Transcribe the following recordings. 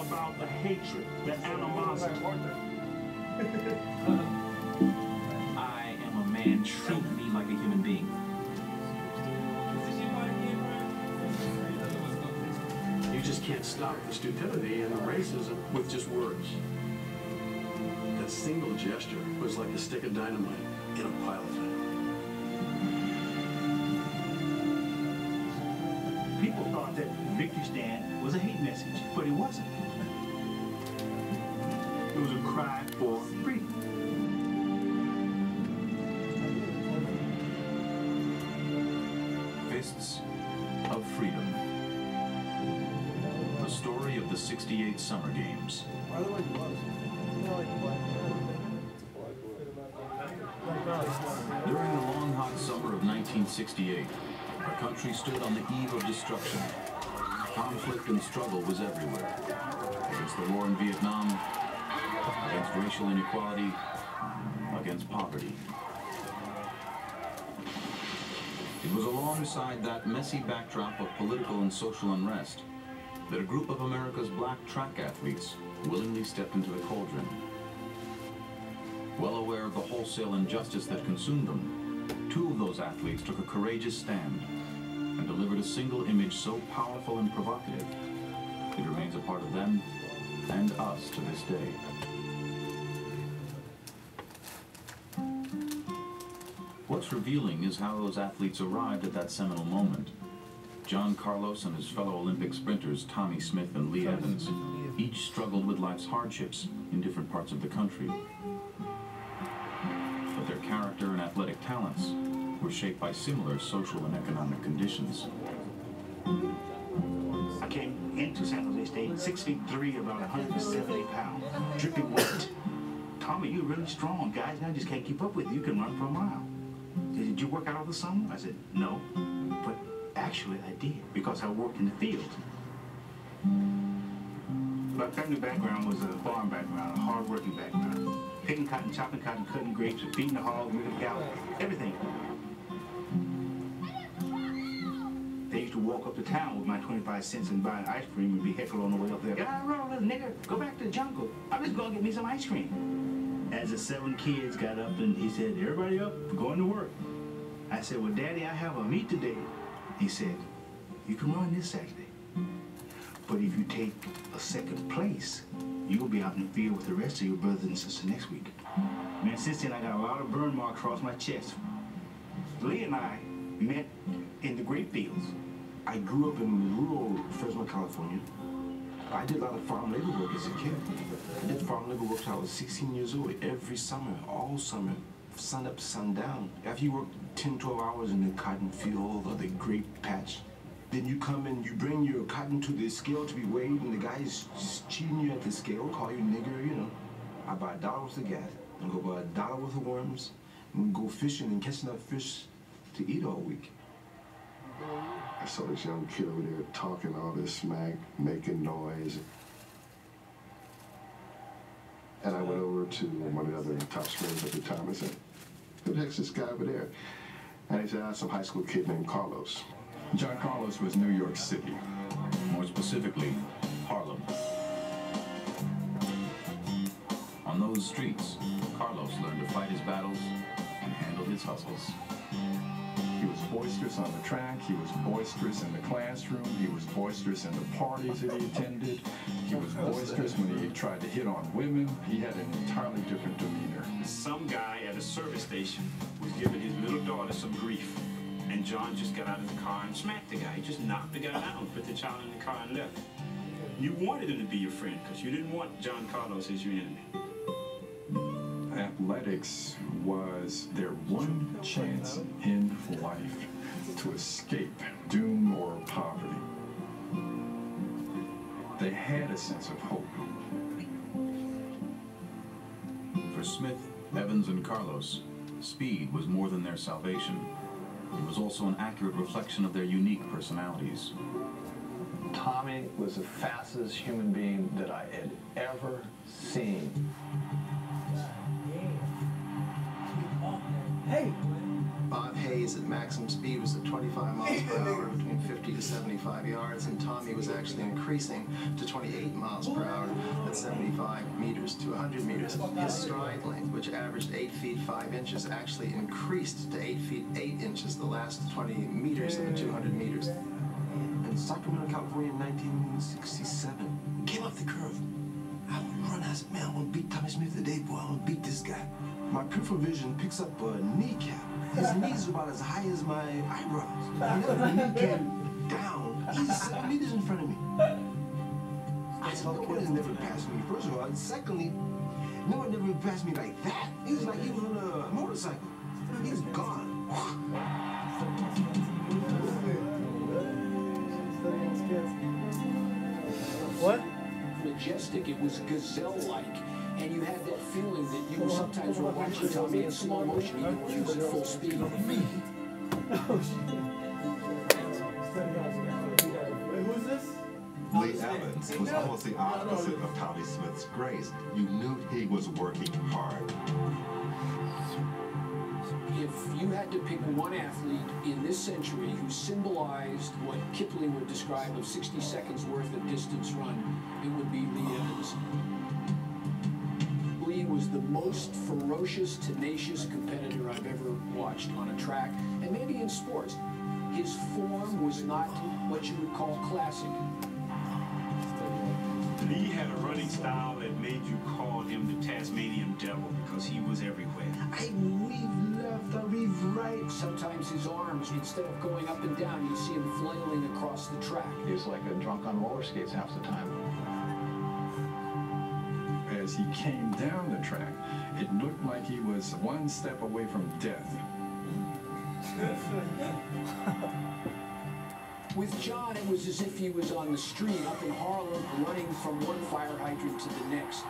about the hatred, the animosity. I am a man. Treat me like a human being. You just can't stop the stupidity and the racism with just words. That single gesture was like a stick of dynamite in a pile of flame. People thought that Victory Stand was a hate message, but it wasn't. It was a cry for freedom. Fists of Freedom. The story of the '68 Summer Games. During the long, hot summer of 1968, our country stood on the eve of destruction. Conflict and struggle was everywhere. Against the war in Vietnam, against racial inequality, against poverty. It was alongside that messy backdrop of political and social unrest that a group of America's black track athletes willingly stepped into the cauldron. Well aware of the wholesale injustice that consumed them, two of those athletes took a courageous stand and delivered a single image so powerful and provocative, it remains a part of them and us to this day. What's revealing is how those athletes arrived at that seminal moment. John Carlos and his fellow Olympic sprinters Tommy Smith and Lee Evans each struggled with life's hardships in different parts of the country. But their character and athletic talents were shaped by similar social and economic conditions. I came into San Jose State 6'3", about 170 pounds, dripping wet. Tommy, you're really strong, guys. I just can't keep up with you. You can run for a mile. Did you work out all the summer? I said, no. But actually, I did, because I worked in the field. My family background was a farm background, a hard-working background. Picking cotton, chopping cotton, cutting grapes, feeding the hogs, milking the cows, everything. They used to walk up to town with my 25 cents and buy an ice cream and be heckled on the way up there. Get out of the road, little nigger. Go back to the jungle. I'm just going to get me some ice cream. As the 7 kids got up and he said, everybody up, we're going to work. I said, well, Daddy, I have a meet today. He said, you can run this Saturday. But if you take a second place, you'll be out in the field with the rest of your brothers and sisters next week. Man, since then, I got a lot of burn marks across my chest. Lee and I met in the grape fields. I grew up in rural Fresno, California. I did a lot of farm labor work as a kid. I did farm labor work till I was 16 years old, every summer, all summer, sun up to sundown. After you work 10, 12 hours in the cotton field or the grape patch, then you come and you bring your cotton to the scale to be weighed, and the guy is just cheating you at the scale, call you nigger, you know. I buy $1 worth of gas, and go buy $1 worth of worms, and go fishing and catch enough fish to eat all week. I saw this young kid over there talking all this smack, making noise. And I went over to one of the other top sprinters at the time and said, who the heck's this guy over there? And he said, I some high school kid named Carlos. John Carlos was New York City. More specifically, Harlem. On those streets, Carlos learned to fight his battles and handle his hustles. He was boisterous on the track, he was boisterous in the classroom, he was boisterous in the parties that he attended, he was boisterous when he tried to hit on women. He had an entirely different demeanor. Some guy at a service station was giving his little daughter some grief, and John just got out of the car and smacked the guy. He just knocked the guy down, put the child in the car and left. You wanted him to be your friend because you didn't want John Carlos as your enemy. Athletics was their one chance in life to escape doom or poverty. They had a sense of hope. For Smith, Evans, and Carlos, speed was more than their salvation. It was also an accurate reflection of their unique personalities. Tommy was the fastest human being that I had ever seen. Hey! I've pace at maximum speed was at 25 miles per hour between 50 to 75 yards, and Tommy was actually increasing to 28 miles per hour at 75 meters to 100 meters. His stride length, which averaged 8 feet 5 inches, actually increased to 8 feet 8 inches the last 20 meters of the 200 meters. In Sacramento, California in 1967, Came up the curve. I would run. I said, man, I want to beat Tommy Smith today, boy. I want to beat this guy. my peripheral vision picks up a kneecap. His knees are about as high as my eyebrows. Whenever the knee came down, he's 7 meters in front of me. I said, nobody's never passed me, first of all. And secondly, no one never passed me like that. He was like he was on a motorcycle. He's gone. What? Majestic, it was gazelle-like, and you had that feeling that you sometimes were watching Tommy in slow motion, even when he was at full speed. Who's this? Lee Evans was almost the opposite of Tommy Smith's grace. You knew he was working hard. If you had to pick one athlete in this century who symbolized what Kipling would describe of 60 seconds worth of distance run, it would be Lee Evans. Lee was the most ferocious, tenacious competitor I've ever watched on a track, and maybe in sports. His form was not what you would call classic. Lee had a running style that made you call him the Tasmanian devil because he was everywhere. I weave left, I weave right. Sometimes his arms, instead of going up and down, you see him flailing across the track. He was like a drunk on roller skates half the time. As he came down the track, it looked like he was one step away from death. With John, it was as if he was on the street up in Harlem, running from one fire hydrant to the next.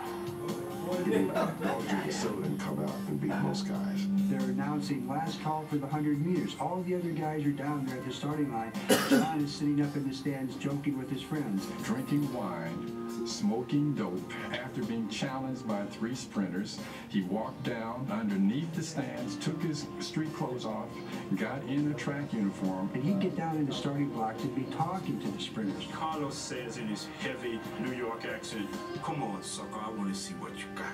Don't drink soda and come out and beat most guys. They're announcing last call for the 100 meters. All the other guys are down there at the starting line. John is sitting up in the stands joking with his friends. Drinking wine, smoking dope. After being challenged by 3 sprinters, he walked down underneath the stands, took his street clothes off, got in a track uniform. And he'd get down in the starting blocks and be talking to the sprinters. Carlos says in his heavy New York accent, "Come on, sucker, I want to see what you got."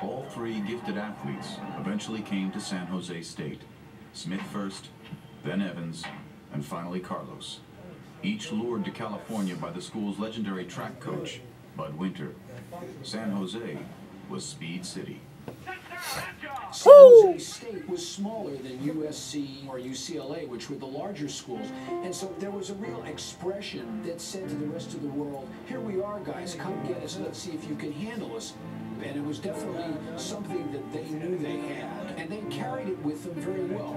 All 3 gifted athletes eventually came to San Jose State. Smith first, then Evans, and finally Carlos. Each lured to California by the school's legendary track coach, Bud Winter. San Jose was Speed City. San Jose State was smaller than USC or UCLA, which were the larger schools, and so there was a real expression that said to the rest of the world, here we are, guys, come get us, let's see if you can handle us. And it was definitely something that they knew they had, and they carried it with them very well.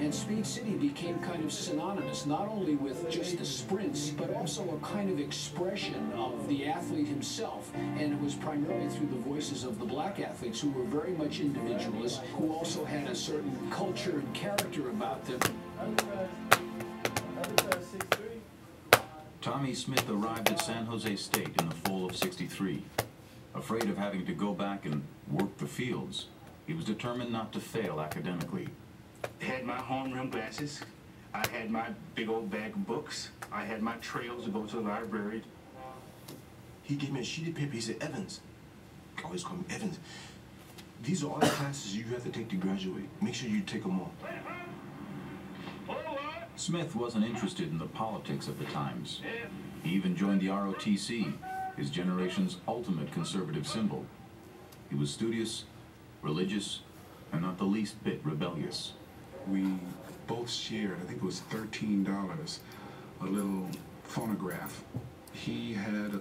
And Speed City became kind of synonymous, not only with just the sprints, but also a kind of expression of the athlete himself. And it was primarily through the voices of the black athletes, who were very much individualists, who also had a certain culture and character about them. Tommy Smith arrived at San Jose State in the fall of '63. Afraid of having to go back and work the fields, he was determined not to fail academically. I had my horn rim glasses. I had my big old bag of books. I had my trails to go to the library. He gave me a sheet of paper. He said, Evans. I always call him Evans. These are all the classes you have to take to graduate. Make sure you take them all. Smith wasn't interested in the politics of the times. He even joined the ROTC, his generation's ultimate conservative symbol. He was studious, religious, and not the least bit rebellious. We both shared, I think it was $13, a little phonograph. He had a